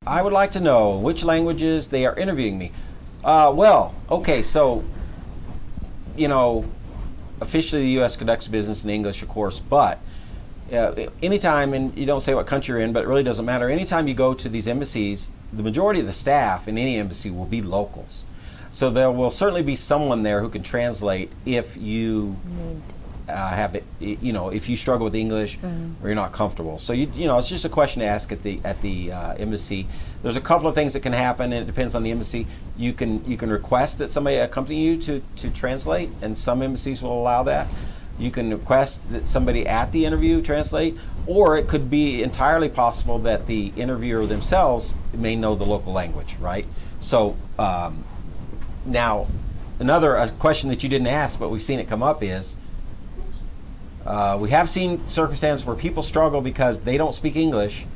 I would like to know which languages they are interviewing me. Well, okay, so, you know, officially the U.S. conducts business in English, of course, but anytime, and you don't say what country you're in, but it really doesn't matter, anytime you go to these embassies, the majority of the staff in any embassy will be locals. So there will certainly be someone there who can translate if you have it, you know, if you struggle with English or you're not comfortable. So you know, it's just a question to ask at the embassy. There's a couple of things that can happen, and it depends on the embassy. You can request that somebody accompany you to translate, and some embassies will allow that. You can request that somebody at the interview translate, or it could be entirely possible that the interviewer themselves may know the local language, right? So now, another question that you didn't ask, but we've seen it come up is, we have seen circumstances where people struggle because they don't speak English,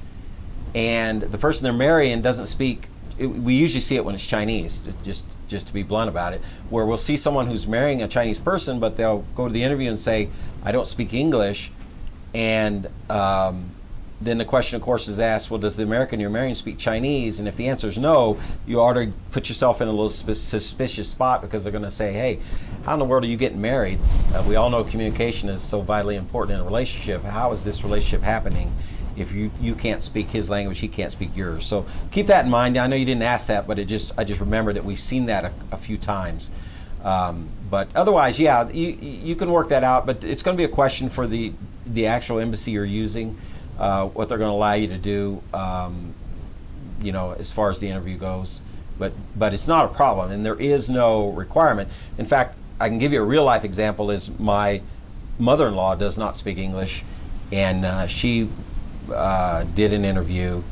and the person they're marrying doesn't speak. We usually see it when it's Chinese, just to be blunt about it, where we'll see someone who's marrying a Chinese person, but they'll go to the interview and say, I don't speak English, and then the question, of course, is asked, well, does the American you're marrying speak Chinese? And if the answer is no, you ought to put yourself in a little suspicious spot, because they're going to say, hey, how in the world are you getting married? We all know communication is so vitally important in a relationship. How is this relationship happening if you can't speak his language, he can't speak yours? So keep that in mind. I know you didn't ask that, but I just remembered that we've seen that a few times. But otherwise, yeah, you can work that out, but it's going to be a question for the actual embassy you're using. What they're going to allow you to do, you know, as far as the interview goes, but it's not a problem, and there is no requirement. In fact, I can give you a real life example. Is my mother-in-law does not speak English, and she did an interview,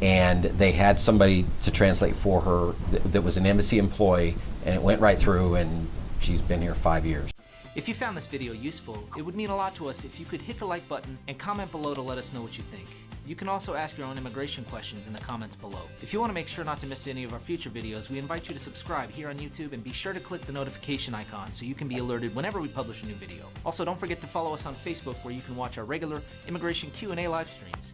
and they had somebody to translate for her that was an embassy employee, and it went right through, and she's been here 5 years. If you found this video useful, it would mean a lot to us if you could hit the like button and comment below to let us know what you think. You can also ask your own immigration questions in the comments below. If you want to make sure not to miss any of our future videos, we invite you to subscribe here on YouTube, and be sure to click the notification icon so you can be alerted whenever we publish a new video. Also, don't forget to follow us on Facebook, where you can watch our regular immigration Q&A live streams.